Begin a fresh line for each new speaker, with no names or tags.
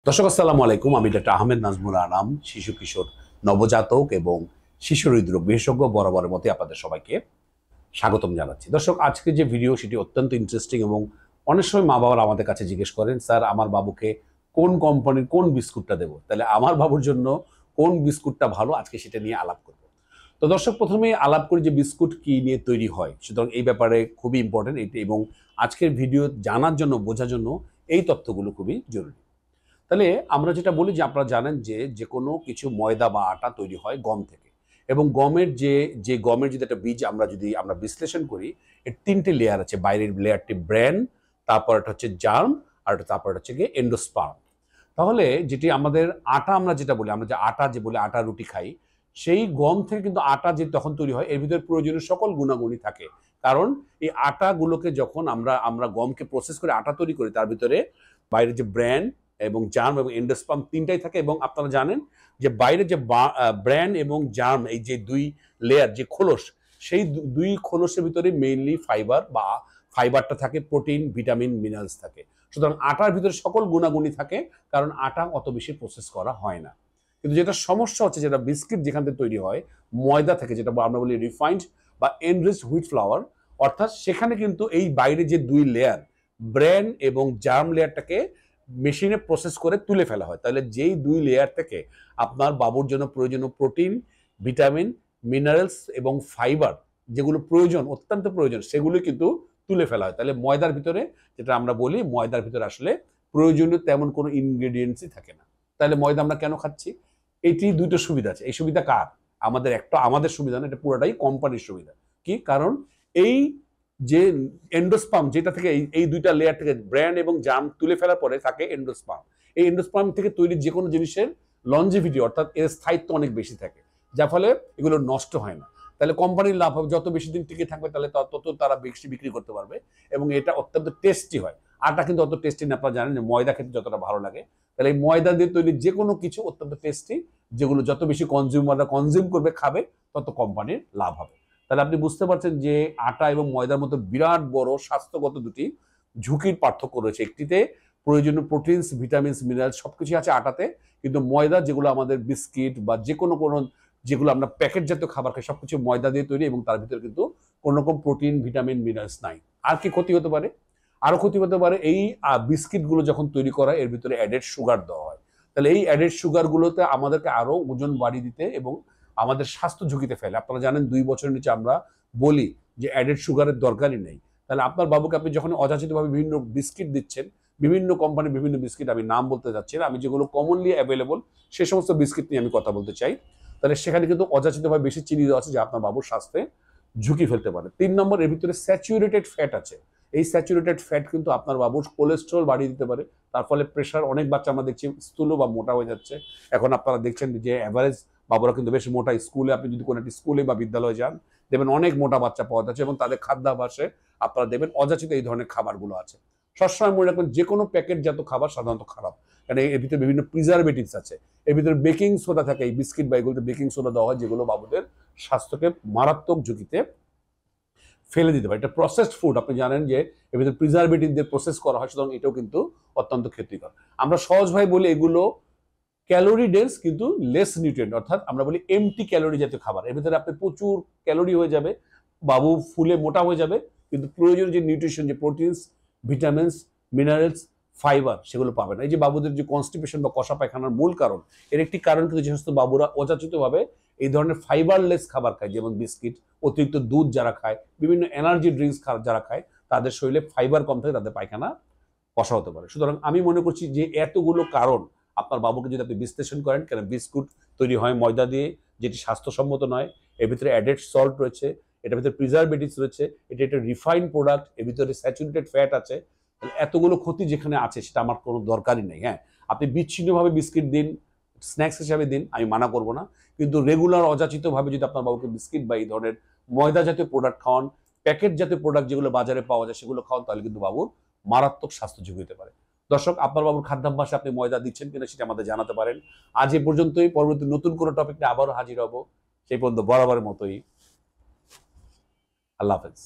দর্শক আসসালামু আলাইকুম। আমি ডক্টর আহমেদ নাজমুল আনাম, শিশু কিশোর নবজাতক এবং শিশু হৃদরোগ বিশেষজ্ঞ। বরাবরের মতো আপনাদের সবাইকে স্বাগতম জানাচ্ছি। দর্শক, আজকে যে ভিডিও সেটি অত্যন্ত ইন্টারেস্টিং এবং অনেক সময় মা বাবারা আমাদের কাছে জিজ্ঞেস করেন, স্যার আমার বাবুকে কোন কোম্পানির কোন বিস্কুটটা দেবো, তাহলে আমার বাবুর জন্য কোন বিস্কুটটা ভালো, আজকে সেটা নিয়ে আলাপ করব। তো দর্শক, প্রথমে আলাপ করি যে বিস্কুট কি নিয়ে তৈরি হয়। সুতরাং এই ব্যাপারে খুবই ইম্পর্টেন্ট এটি, এবং আজকের ভিডিও জানার জন্য, বোঝার জন্য এই তথ্যগুলো খুবই জরুরি। তাহলে আমরা যেটা বলি যে আপনারা জানেন যে যে কোনো কিছু ময়দা বা আটা তৈরি হয় গম থেকে, এবং গমের যে যে গমের যদি একটা বীজ আমরা বিশ্লেষণ করি, এর তিনটে লেয়ার আছে। বাইরের লেয়ারটি ব্র্যান, তারপর এটা হচ্ছে জার্ম, আর তারপর হচ্ছে গিয়ে এন্ডোস্পার্ম। তাহলে যেটি আমাদের আটা, আমরা যেটা বলি, আমরা যে আটা যে বলি আটা রুটি খাই, সেই গম থেকে কিন্তু আটা যে তখন তৈরি হয়, এর ভিতরে প্রয়োজনীয় সকল গুণাগুণই থাকে। কারণ এই আটাগুলোকে যখন আমরা আমরা গমকে প্রসেস করে আটা তৈরি করি, তার ভিতরে বাইরে যে ব্র্যান এবং জার্ম এবং এন্ডোস্পার্ম তিনটাই থাকে। এবং আপনারা জানেন যে বাইরে যে ব্র্যান এবং জার্ম, এই যে দুই লেয়ার, যে খোলস, সেই দুই খোলসের ভিতরে মেইনলি ফাইবার বা ফাইবারটা থাকে, প্রোটিন, ভিটামিন, মিনারেলস থাকে। সুতরাং আটার ভিতরে সকল গুণাগুণই থাকে, কারণ আটা অত বেশি প্রসেস করা হয় না। কিন্তু যেটা সমস্যা হচ্ছে, যেটা বিস্কিট যেখান থেকে তৈরি হয় ময়দা থেকে, যেটা আমরা বলি রিফাইন্ড বা এনরিচড হুইট ফ্লাওয়ার, অর্থাৎ সেখানে কিন্তু এই বাইরে যে দুই লেয়ার ব্র্যান এবং জার্ম লেয়ারটাকে মেশিনে প্রসেস করে তুলে ফেলা হয়। তাহলে যেই দুই লেয়ার থেকে আপনার বাবুর জন্য প্রয়োজনীয় প্রোটিন, ভিটামিন, মিনারেলস এবং ফাইবার, যেগুলো প্রয়োজন, অত্যন্ত প্রয়োজন, সেগুলো কিন্তু তুলে ফেলা হয়। তাহলে ময়দার ভিতরে, যেটা আমরা বলি, ময়দার ভিতরে আসলে প্রয়োজনীয় তেমন কোনো ইনগ্রেডিয়েন্টসই থাকে না। তাহলে ময়দা আমরা কেন খাচ্ছি? এটি দুটো সুবিধা আছে। এই সুবিধা কার? আমাদের একটা, আমাদের সুবিধা না, এটা পুরোটাই কোম্পানির সুবিধা। কি কারণ? এই যে এন্ডোস্পার্ম, যেটা থেকে এই দুইটা লেয়ার থেকে ব্র্যান্ড এবং জার্ম তুলে ফেলার পরে থাকে এন্ডোস্পার্ম। এই এন্ডোস্পার্ম থেকে তৈরি যে কোনো জিনিসের লঞ্জিভিটি, অর্থাৎ এর স্থায়িত্ব অনেক বেশি থাকে, যার ফলে এগুলো নষ্ট হয় না। তাহলে কোম্পানির লাভ হবে, যত বেশি দিন টিকে থাকবে তাহলে তত তারা বেশি বিক্রি করতে পারবে, এবং এটা অত্যন্ত টেস্টি হয়। আটা কিন্তু অত টেস্টি না, আপনারা জানেন যে ময়দা খেতে যতটা ভালো লাগে। তাহলে এই ময়দা দিয়ে তৈরি যে কোনো কিছু অত্যন্ত টেস্টি, যেগুলো যত বেশি কনজিউমাররা কনজিউম করবে, খাবে, তত কোম্পানির লাভ হবে। তাহলে আপনি বুঝতে পারছেন যে আটা এবং ময়দার মতো বিরাট বড় স্বাস্থ্যগত দুটি ঝুঁকির পার্থক্য রয়েছে। একটিতে প্রয়োজনীয় প্রোটিনস, ভিটামিনস, মিনারেলস সবকিছু আছে আটাতে, কিন্তু ময়দা, যেগুলো আমাদের বিস্কিট বা যে কোনো যেগুলো আমরা প্যাকেট জাতীয় খাবার খাই, সবকিছু ময়দা দিয়ে তৈরি, এবং তার ভিতরে কিন্তু কোনো রকম প্রোটিন, ভিটামিন, মিনারেলস নাই। আর কি ক্ষতি হতে পারে? আরো ক্ষতি হতে পারে, এই বিস্কিটগুলো যখন তৈরি করা, এর ভিতরে অ্যাডেড সুগার দেওয়া হয়। তাহলে এই অ্যাডেড সুগারগুলোতে আমাদেরকে আরো ওজন বাড়িয়ে দিতে এবং আমাদের স্বাস্থ্য ঝুঁকিতে ফেলে। আপনারা জানেন 2 বছরের নিচে আমরা বলি যে অ্যাডেড সুগারের দরকারই নেই। তাহলে আপনার বাবুকে আপনি যখন অযাচিতভাবে বিভিন্ন বিস্কিট দিচ্ছেন, বিভিন্ন কোম্পানির বিভিন্ন বিস্কিট, আমি নাম বলতে যাচ্ছি না, আমি যেগুলো কমনলি অ্যাভেলেবল সে সমস্ত বিস্কিট নিয়ে আমি কথা বলতে চাই। তাহলে সেখানে কিন্তু অযাচিতভাবে বেশি চিনি দেওয়া আছে, যা আপনার বাবুর স্বাস্থ্যে ঝুঁকি ফেলতে পারে। 3 নম্বর, এর ভিতরে স্যাচুরেটেড ফ্যাট আছে। এই স্যাচুরেটেড ফ্যাট কিন্তু আপনার বাবুর কোলেস্ট্রল বাড়িয়ে দিতে পারে। তার ফলে প্রেশার, অনেক বাচ্চা আমরা দেখছি স্থূল বা মোটা হয়ে যাচ্ছে। এখন আপনারা দেখছেন যে অ্যাভারেজ বাবুরা কিন্তু বেশ মোটা। স্কুলে আপনি যদি কোনো একটি স্কুলে বা বিদ্যালয়ে যান, দেখবেন অনেক মোটা বাচ্চা পাওয়া যাচ্ছে, এবং তাদের খাদ্যাভ্যাসে আপনারা দেখবেন অযাচিত এই ধরনের খাবারগুলো আছে। সবসময় মনে রাখবেন, যে কোনো প্যাকেটজাত খাবার সাধারণত খারাপ, কারণ এর ভিতরে বিভিন্ন প্রিজারভেটিভস আছে। এর ভিতরে বেকিং সোডা থাকে, এই বিস্কিট বা এগুলোতে বেকিং সোডা দেওয়া হয়, যেগুলো বাবুদের স্বাস্থ্যকে মারাত্মক ঝুঁকিতে ফেলে দিতে পারে। এটা প্রসেসড ফুড, আপনি জানেন যে এর ভিতরে প্রিজারভেটিভ দিয়ে প্রসেস করা হয়, সুতরাং এটাও কিন্তু অত্যন্ত ক্ষতিকর। আমরা সহজভাবে বলি এগুলো ক্যালোরি ডেন্স কিন্তু লেস নিউট্রিয়েন্ট, অর্থাৎ আমরা বলি এমটি ক্যালোরি জাতীয় খাবার। এর ভিতরে আপনি প্রচুর ক্যালোরি হয়ে যাবে, বাবু ফুলে মোটা হয়ে যাবে, কিন্তু প্রয়োজনীয় যে নিউট্রিশন, যে প্রোটিনস, ভিটামিনস, মিনারেলস, ফাইবার, সেগুলো পাবে না। এই যে বাবুদের যে কনস্টিপেশন বা কষা পায়খানার মূল কারণ, এর একটি কারণ কিন্তু যে সমস্ত বাবুরা অযাচিতভাবে এই ধরনের ফাইবারলেস খাবার খায়, যেমন বিস্কিট, অতিরিক্ত দুধ যারা খায়, বিভিন্ন এনার্জি ড্রিঙ্কস যারা খায়, তাদের শরীরে ফাইবার কম থাকে, তাদের পায়খানা কষা হতে পারে। সুতরাং আমি মনে করছি যে এতগুলো কারণ আপনার বাবুকে যদি আপনি বিশ্লেষণ করেন, কেন বিস্কুট তৈরি হয় ময়দা দিয়ে, যেটি স্বাস্থ্যসম্মত নয়, এর ভিতরে অ্যাডেড সল্ট রয়েছে, এটার ভিতরে প্রিজারভেটিভস রয়েছে, এটা একটা রিফাইন্ড প্রোডাক্ট, এর ভিতরে স্যাচুরেটেড ফ্যাট আছে, এতগুলো ক্ষতি যেখানে আছে সেটা আমার কোনো দরকারই নেই। হ্যাঁ, আপনি বিচ্ছিন্নভাবে বিস্কিট দিন, স্ন্যাক্স হিসাবে দিন, আমি মানা করবো না, কিন্তু রেগুলার অযাচিতভাবে যদি আপনার বাবুকে বিস্কিট বা এই ধরনের ময়দা জাতীয় প্রোডাক্ট খাওয়ান, প্যাকেট জাতীয় প্রোডাক্ট যেগুলো বাজারে পাওয়া যায় সেগুলো খাওয়ান, তাহলে কিন্তু বাবুর মারাত্মক স্বাস্থ্য ঝুঁকি হতে পারে। দর্শক, আপনার বাবুর খাদ্যাভ্যাসে আপনি ময়দা দিচ্ছেন কিনা সেটা আমাদের জানাতে পারেন। আজ এ পর্যন্তই। পরবর্তী নতুন কোনো টপিক নিয়ে আবারও হাজির হব। সেই পর্যন্ত বরাবরের মতোই আল্লাহ হাফেজ।